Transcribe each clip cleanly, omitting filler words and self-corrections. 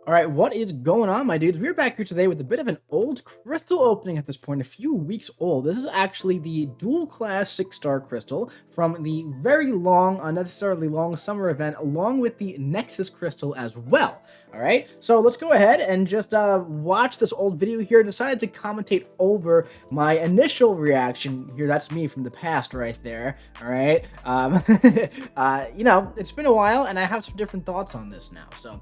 All right, what is going on, my dudes? We're back here today with a bit of an old crystal opening at this point, a few weeks old. This is actually the dual class 6-star crystal from the very long, unnecessarily long summer event, along with the Nexus crystal as well. All right, so let's go ahead and just watch this old video here. Decided to commentate over my initial reaction here. That's me from the past right there. All right, it's been a while, and I have some different thoughts on this now. So.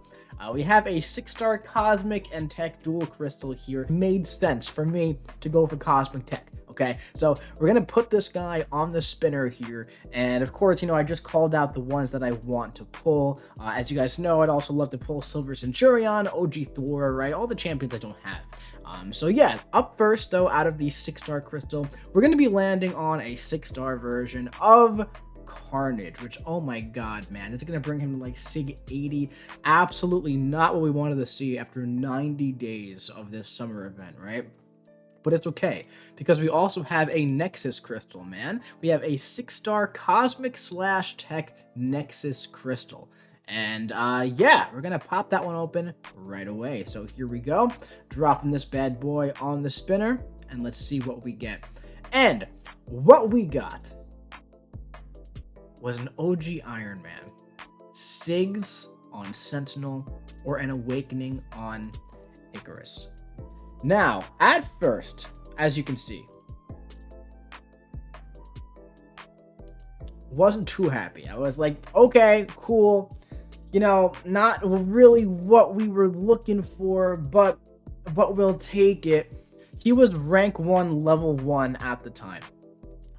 We have a 6-star Cosmic and Tech dual crystal here. It made sense for me to go for Cosmic Tech. Okay, so we're gonna put this guy on the spinner here, and of course, I just called out the ones that I want to pull. As you guys know, I'd also love to pull Silver Centurion, OG Thor, right? All the champions I don't have. So yeah, up first though, out of the 6-star crystal, we're gonna be landing on a 6-star version of Carnage, which, oh my god, man, is it gonna bring him to like Sig 80? Absolutely not what we wanted to see after 90 days of this summer event, right? But it's okay, because we also have a Nexus crystal, man. We have a 6-star Cosmic / Tech Nexus crystal. And yeah, we're gonna pop that one open right away. So here we go, dropping this bad boy on the spinner, and let's see what we get. And what we got was an OG Iron Man, Sigs on Sentinel, or an Awakening on Icarus. Now, at first, as you can see, wasn't too happy. I was like, okay, cool, not really what we were looking for, but we'll take it. He was rank 1, level 1 at the time.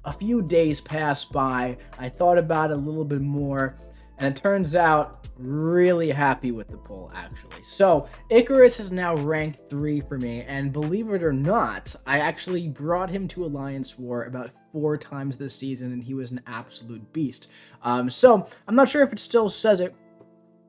A few days passed by, I thought about it a little bit more, and it turns out really happy with the pull, actually. So Icarus is now ranked 3 for me, and believe it or not, I actually brought him to Alliance War about 4 times this season, and he was an absolute beast. So I'm not sure if it still says it,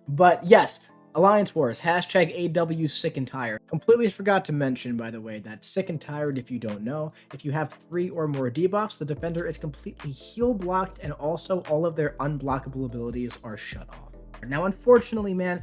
but yes, Alliance Wars, hashtag AW sick and tired. Completely forgot to mention, by the way, that sick and tired, if you don't know, if you have 3 or more debuffs, the defender is completely heal blocked, and also all of their unblockable abilities are shut off. Now, unfortunately, man,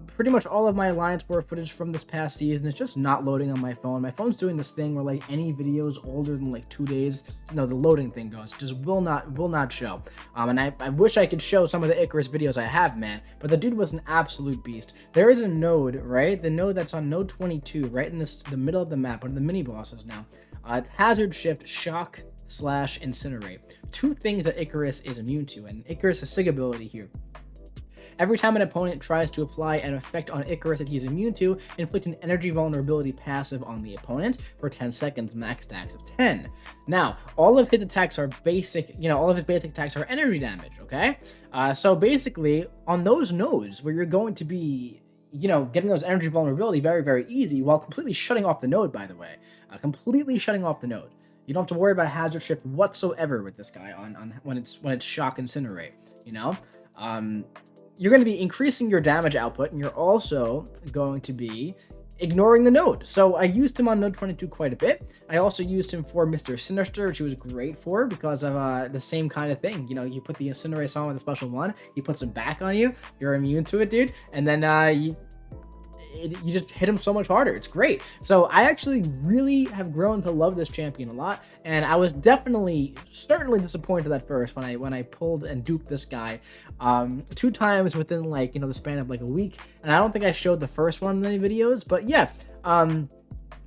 pretty much all of my Alliance War footage from this past season is just not loading on my phone. My phone's doing this thing where, like, any videos older than like 2 days, the loading thing goes, just will not show. And I wish I could show some of the Icarus videos I have, man, but the dude was an absolute beast. There is a node, right? The node that's on node 22, right in the middle of the map, one of the mini bosses now. It's Hazard Shift, Shock / Incinerate. 2 things that Icarus is immune to, and Icarus' Sig ability here. Every time an opponent tries to apply an effect on Icarus that he's immune to, inflict an energy vulnerability passive on the opponent for 10 seconds, max stacks of 10. Now, all of his attacks are basic, all of his basic attacks are energy damage, okay? So basically, on those nodes where you're going to be, getting those energy vulnerability very, very easy, while completely shutting off the node, by the way. Completely shutting off the node. You don't have to worry about Hazard Shift whatsoever with this guy on when it's Shock Incinerate, you're going to be increasing your damage output, and you're also going to be ignoring the node. So I used him on node 22 quite a bit. I also used him for Mr. Sinister, which he was great for because of the same kind of thing. You put the Incinerate on with a special one, he puts it back on you, you're immune to it, dude, and then you just hit him so much harder. It's great. So I actually really have grown to love this champion a lot, and I was certainly disappointed at first when I pulled and duped this guy 2 times within the span of like a week, and I don't think I showed the first one in any videos, but yeah.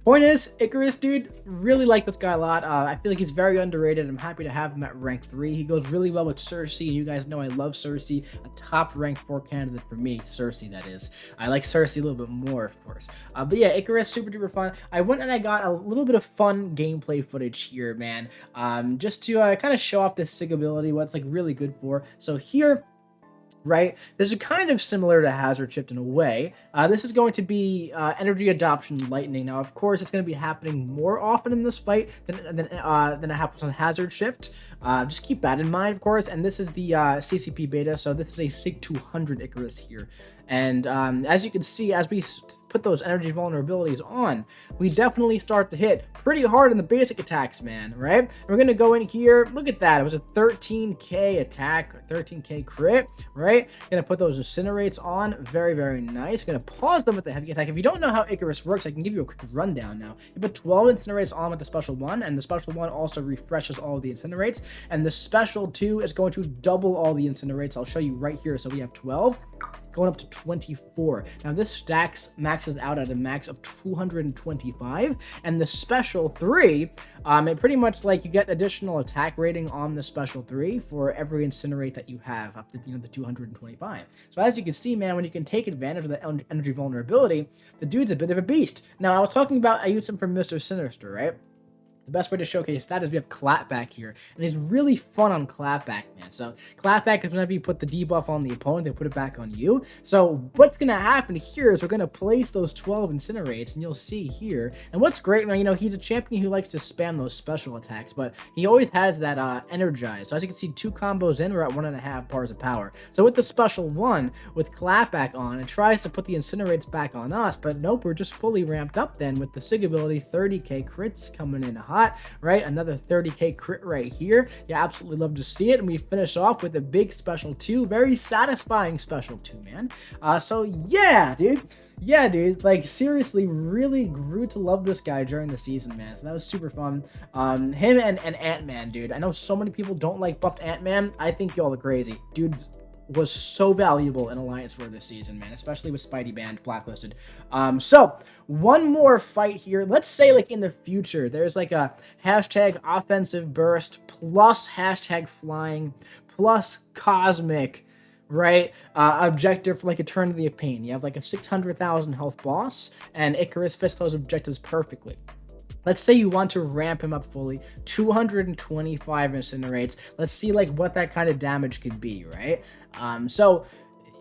Point is, Icarus, dude, really like this guy a lot. I feel like he's very underrated. I'm happy to have him at rank 3. He goes really well with Cersei. You guys know I love Cersei. A top rank 4 candidate for me. Cersei, that is. I like Cersei a little bit more, of course. But yeah, Icarus, super duper fun. I went and I got a little bit of fun gameplay footage here, man. Just to kind of show off this Sig ability, what it's like really good for. So here, right, this is kind of similar to Hazard Shift in a way. This is going to be Energy Adoption Lightning. Now, of course, it's going to be happening more often in this fight than it happens on Hazard Shift. Just keep that in mind, of course. And this is the CCP beta, so this is a Sig 200 Icarus here. And as you can see, as we put those energy vulnerabilities on, we definitely start to hit pretty hard in the basic attacks, man, right? We're going to go in here. Look at that. It was a 13k attack, 13k crit, right? Going to put those incinerates on. Very, very nice. Going to pause them with the heavy attack. If you don't know how Icarus works, I can give you a quick rundown now. You put 12 incinerates on with the special 1, and the special 1 also refreshes all of the incinerates, and the special 2 is going to double all the incinerates. I'll show you right here. So we have 12 going up to 24. Now this maxes out at a max of 225, and the special 3, it pretty much like you get additional attack rating on the special 3 for every incinerate that you have up to, you know, the 225. So as you can see, man, when you can take advantage of the energy vulnerability, the dude's a bit of a beast. Now I was talking about I used him for Mr. Sinister, right? The best way to showcase that is we have Clapback here, and he's really fun on Clapback, man. So Clapback is whenever you put the debuff on the opponent, they put it back on you. So what's gonna happen here is we're gonna place those 12 incinerates, and you'll see here. And what's great, man, you know, he's a champion who likes to spam those special attacks, but he always has that energize. So as you can see, 2 combos in, we're at 1.5 bars of power. So with the special 1, with Clapback on, it tries to put the incinerates back on us, but nope, we're just fully ramped up then with the Sig ability, 30k crits coming in hot, right? Another 30k crit right here. You absolutely love to see it. And we finish off with a big special 2, very satisfying special 2, man. So yeah, dude, like seriously, really grew to love this guy during the season, man. So that was super fun. Him and Ant-Man, dude. I know so many people don't like buffed Ant-Man. I think y'all are crazy, dude. Was so valuable in Alliance War this season, man, especially with Spidey banned, blacklisted. So one more fight here. Let's say like in the future, there's like a hashtag offensive burst plus hashtag flying plus cosmic, right? Objective for like Eternity of Pain. You have like a 600,000 health boss, and Icarus fits those objectives perfectly. Let's say you want to ramp him up fully, 225 incinerates. Let's see like what that kind of damage could be, right? So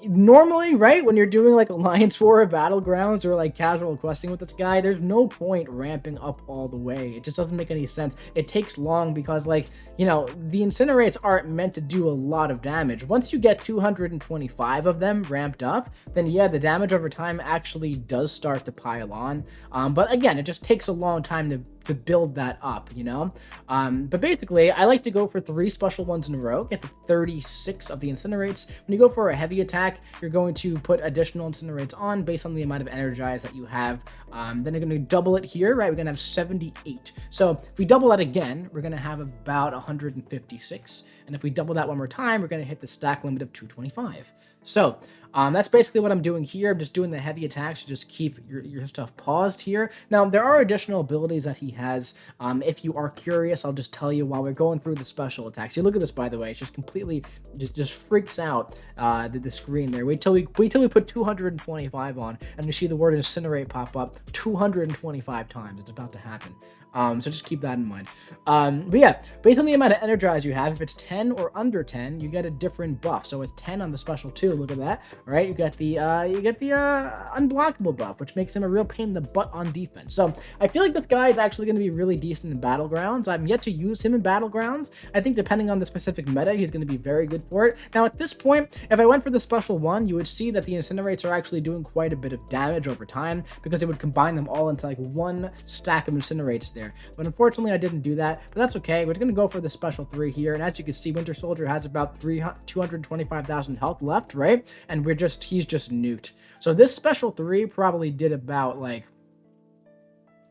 normally, right, when you're doing like Alliance War or Battlegrounds or like casual questing with this guy, there's no point ramping up all the way. It just doesn't make any sense. It takes long because, like, you know, the incinerates aren't meant to do a lot of damage. Once you get 225 of them ramped up, then yeah, the damage over time actually does start to pile on. But again, it just takes a long time to build that up, you know? But basically, I like to go for 3 special ones in a row, get the 36 of the incinerates. When you go for a heavy attack, you're going to put additional incinerates on based on the amount of energize that you have. Then you're going to double it here, right? We're going to have 78. So if we double that again, we're going to have about 156. And if we double that one more time, we're going to hit the stack limit of 225. So that's basically what I'm doing here. I'm just doing the heavy attacks to just keep your stuff paused here. Now, there are additional abilities that he has. If you are curious, I'll just tell you while we're going through the special attacks. See, look at this, by the way. It's just completely, just freaks out the screen there. Wait till we put 225 on, and you see the word incinerate pop up 225 times. It's about to happen. So just keep that in mind. But yeah, based on the amount of energize you have, if it's 10 or under 10, you get a different buff. So with 10 on the special 2, look at that, right? You get the unblockable buff, which makes him a real pain in the butt on defense. So I feel like this guy is actually going to be really decent in Battlegrounds. I'm yet to use him in Battlegrounds. I think depending on the specific meta, he's going to be very good for it. Now at this point, if I went for the special 1, you would see that the incinerates are actually doing quite a bit of damage over time because it would combine them all into like one stack of incinerates there. But unfortunately, I didn't do that. But that's okay. We're going to go for the special 3 here. And as you can see, Winter Soldier has about 225,000 health left, right? And he's just nuked. So this special 3 probably did about like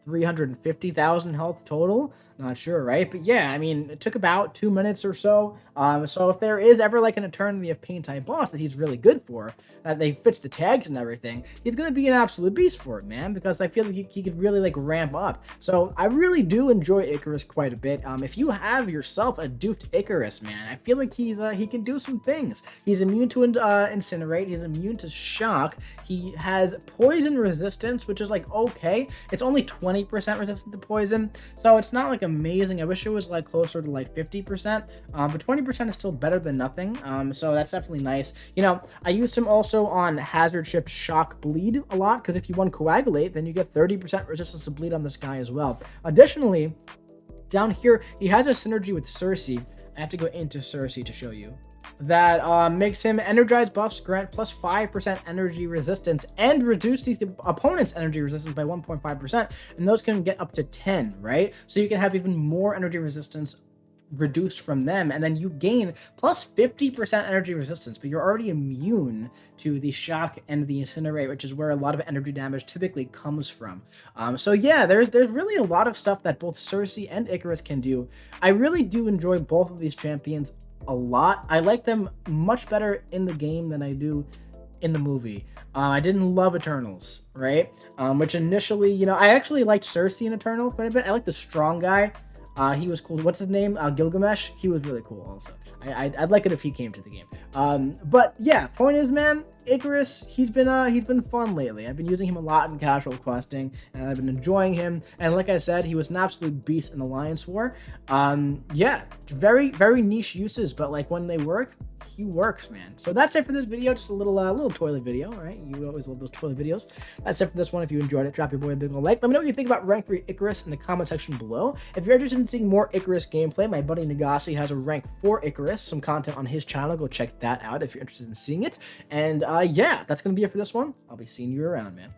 350,000 health total. Not sure, right? But yeah, I mean, it took about 2 minutes or so. So if there is ever like an Eternity of Pain type boss that he's really good for, that they fits the tags and everything, he's going to be an absolute beast for it, man, because I feel like he could really like ramp up. So I really do enjoy Icarus quite a bit. If you have yourself a duped Icarus, man, I feel like he can do some things. He's immune to Incinerate. He's immune to Shock. He has poison resistance, which is like okay. It's only 20% resistant to poison, so it's not like amazing. I wish it was like closer to like 50%, but 20% is still better than nothing. So that's definitely nice. You know, I used him also on Hazard Ship Shock Bleed a lot, because if you want Coagulate, then you get 30% resistance to bleed on this guy as well. Additionally, down here, he has a synergy with Cersei. I have to go into Cersei to show you. that makes him energized buffs grant plus 5% energy resistance and reduce the opponent's energy resistance by 1.5%, and those can get up to 10, right? So you can have even more energy resistance reduced from them, and then you gain plus 50% energy resistance, but you're already immune to the shock and the incinerate, which is where a lot of energy damage typically comes from. So yeah, there's really a lot of stuff that both Cersei and Icarus can do. I really do enjoy both of these champions a lot. I like them much better in the game than I do in the movie. I didn't love Eternals, right? Which initially, you know, I actually liked Cersei in Eternals quite a bit. I like the strong guy. He was cool. What's his name? Gilgamesh. He was really cool also. I'd like it if he came to the game. But yeah, point is, man, Icarus, he's been fun lately. I've been using him a lot in casual questing, and I've been enjoying him. And like I said, he was an absolute beast in Alliance War. Yeah, very, very niche uses, but like when they work, he works, man. So that's it for this video. Just a little toilet video, all right? You always love those toilet videos. That's it for this one. If you enjoyed it, drop your boy a big ol' like. Let me know what you think about rank 3 Icarus in the comment section below. If you're interested in seeing more Icarus gameplay, my buddy Nagasi has a rank 4 Icarus, some content on his channel. Go check that out if you're interested in seeing it. And yeah, that's gonna be it for this one. I'll be seeing you around, man.